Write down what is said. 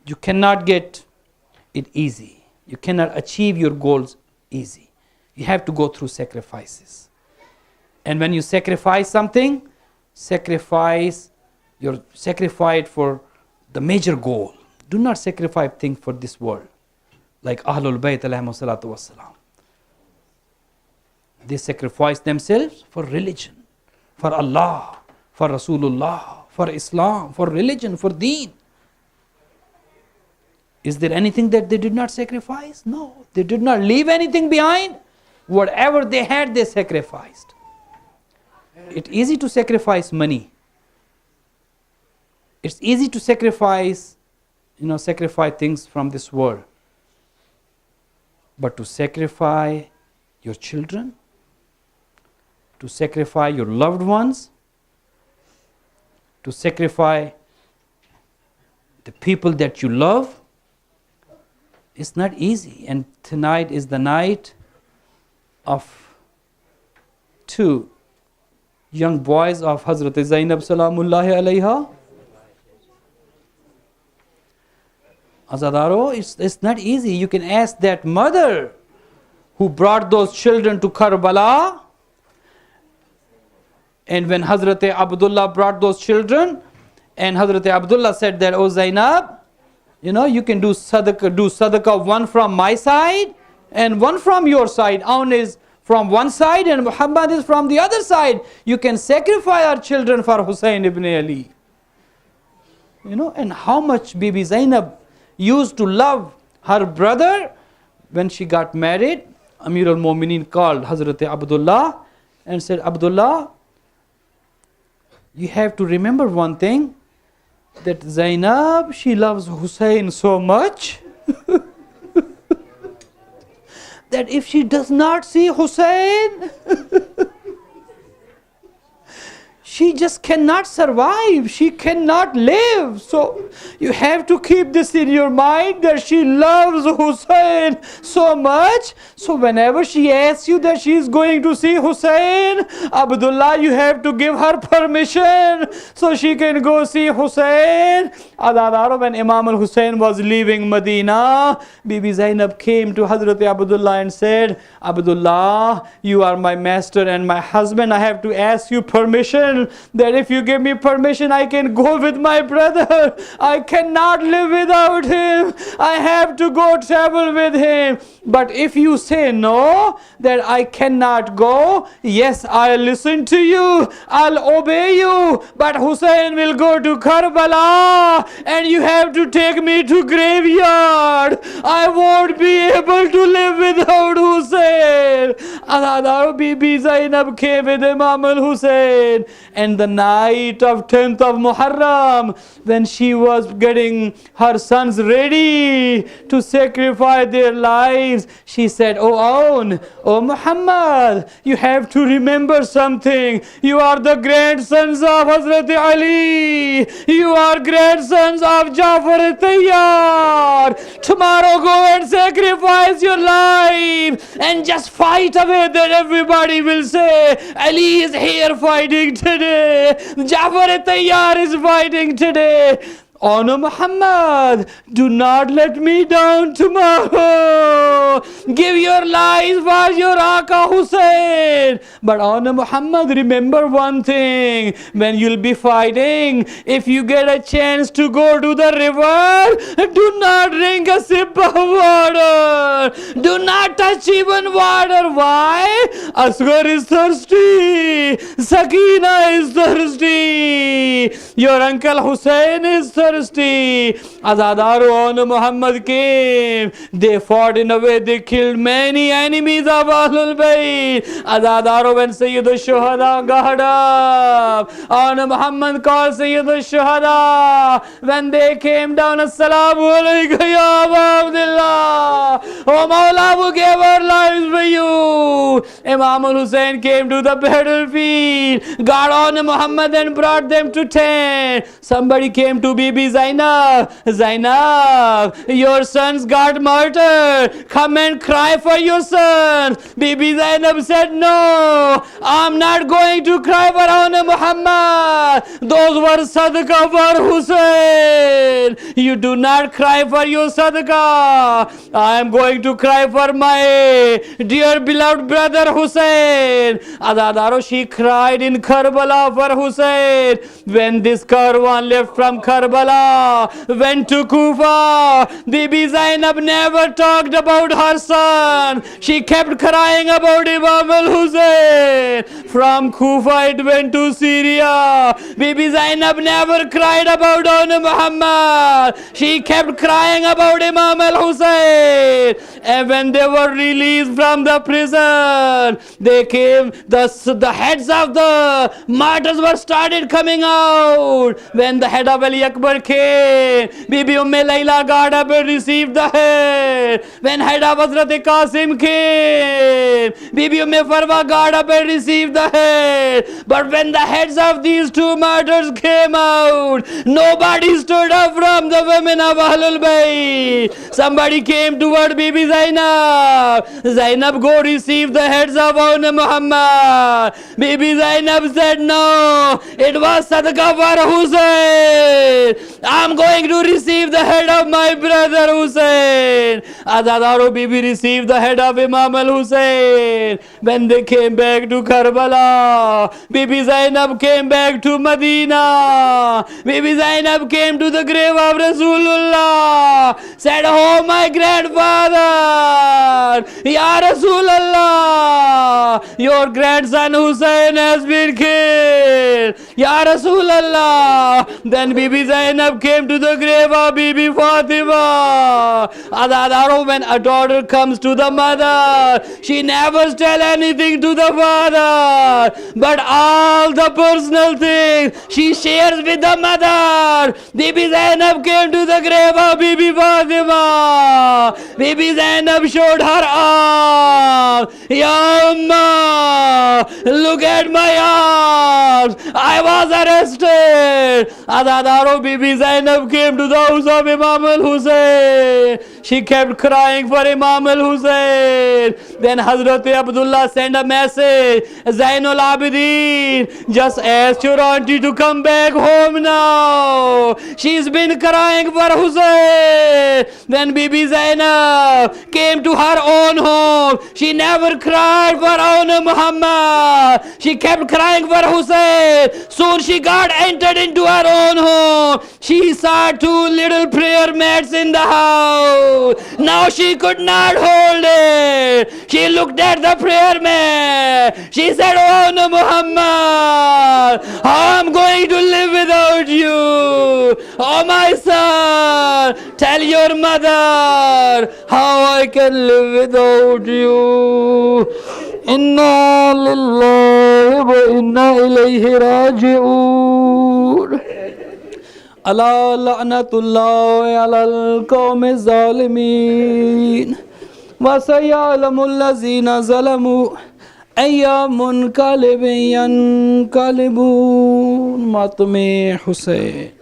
You cannot get it easy. You cannot achieve your goals easy. You have to go through sacrifices. And when you sacrifice something, sacrifice it for the major goal. Do not sacrifice things for this world. Like Ahlul Bayt alayhi salatu wassalam. They sacrifice themselves for religion, for Allah, for Rasulullah, for Islam, for religion, for deen. Is there anything that they did not sacrifice? No, they did not leave anything behind. Whatever they had, they sacrificed. It's easy to sacrifice money. It's easy to sacrifice things from this world. But to sacrifice your children, to sacrifice your loved ones, to sacrifice the people that you love, it's not easy. And tonight is the night of two young boys of Hazrat Zainab Salamullahi alayha. Azadaro, it's not easy. You can ask that mother who brought those children to Karbala. And when Hazrat Abdullah brought those children, and Hazrat Abdullah said that, oh Zainab, you can do sadaqah, one from my side and one from your side. Aun is from one side and Muhammad is from the other side. You can sacrifice our children for Hussein ibn Ali. And how much Bibi Zainab used to love her brother. When she got married, Amir al-Mu'mineen called Hazrat Abdullah and said, Abdullah, you have to remember one thing, that Zainab, she loves Hussein so much that if she does not see Hussein, she just cannot survive. She cannot live. So you have to keep this in your mind, that she loves Hussein so much. So whenever she asks you that she is going to see Hussein, Abdullah, you have to give her permission so she can go see Hussein. When Imam al-Hussein was leaving Medina, Bibi Zainab came to Hazrat Abdullah and said, Abdullah, you are my master and my husband. I have to ask you permission, that if you give me permission, I can go with my brother. I cannot live without him. I have to go travel with him. But if you say no, that I cannot go, yes, I'll listen to you. I'll obey you. But Hussein will go to Karbala and you have to take me to graveyard. I won't be able to live without Hussein. Bibi Zainab came with Imam al-Hussein. And the night of 10th of Muharram, when she was getting her sons ready to sacrifice their lives, she said, Oh Muhammad, you have to remember something. You are the grandsons of Hazrat Ali. You are grandsons of Jafar Tayyar. Tomorrow go and sacrifice your life and just fight away, that everybody will say, Ali is here fighting today. Jafar Tayyar is fighting today. Oh no, Muhammad, do not let me down tomorrow. Give your lives for your Aka Hussein. But oh no, Muhammad, remember one thing. When you'll be fighting, if you get a chance to go to the river, do not drink a sip of water. Do not touch even water. Why? Asghar is thirsty. Sakina is thirsty. Your uncle Hussein is thirsty. Azadaru, on Muhammad came. They fought in a way, they killed many enemies of Ahlul Bayt. Azadaru, when Sayyid al-Shuhada got up, on Muhammad called Sayyid al-Shuhada. When they came down, Assalamu alaikum ya Aba Abdullah. Oh Mawla, who gave our lives for you. Imam al-Hussein came to the battlefield, got on Muhammad and brought them to tent. Somebody came to Bibi Bibi Zainab, Zainab, your sons got murdered. Come and cry for your sons. Bibi Zainab said, no, I'm not going to cry for Anna Muhammad. Those were sadaqah for Hussein. You do not cry for your sadaqah. I am going to cry for my dear beloved brother Hussein. Azadaro, she cried in Karbala for Hussein. When this caravan left from Karbala, went to Kufa, Bibi Zainab never talked about her son. She kept crying about Imam al-Hussein. From Kufa it went to Syria. Bibi Zainab never cried about Anna Muhammad. She kept crying about Imam al-Hussein. And when they were released from the prison, they came, the heads of the martyrs were started coming out. When the head of Ali Akbar came, Bibi Layla got up and received the head. When head of Hazrat Qasim came, Bibi Farwa got up and received the head. But when the heads of these two martyrs came out, nobody stood up from the women of Ahlul Bayt. Somebody came toward Bibi Zainab. Zainab, go receive the heads of Anna Muhammad. Bibi Zainab said, no, it was sadaqah for Hussein. I'm going to receive the head of my brother Hussein. Azadaro, Bibi received the head of Imam al-Hussein. When they came back to Karbala, Bibi Zainab came back to Medina. Bibi Zainab came to the grave of Rasulullah, said, oh my grandfather, Ya Rasulullah, your grandson Hussein has been killed. Ya Rasulullah. Then Bibi Zainab came to the grave of Bibi Fatima. Adadaro, when a daughter comes to the mother, she never tells anything to the father, but all the personal things she shares with the mother. Bibi Zainab came to the grave of Bibi Fatima. Bibi Zainab showed her arm. Ya Amma, look at my arms. I was arrested. Adadaro, Bibi Zainab came to the house of Imam al-Hussein. She kept crying for Imam al-Hussein. Then Hazrat Abdullah sent a message, Zainul Abidin, just ask your auntie to come back home now. She's been crying for Hussein. Then Bibi Zainab came to her own home. She never cried for Anna Muhammad. She kept crying for Hussein. Soon she got entered into her own home. She saw two little prayer mats in the house. Now she could not hold it. She looked at the prayer mat. She said, oh no, Muhammad, how I'm going to live without you. Oh my son, tell your mother how I can live without you. Inna lillahi wa inna ilayhi raji'un. Ala la'natullahi ala al-qawmi zalimin. Wa sayalamu allazina zalamu ayyamun kalibun kalibun. Matme Hussein.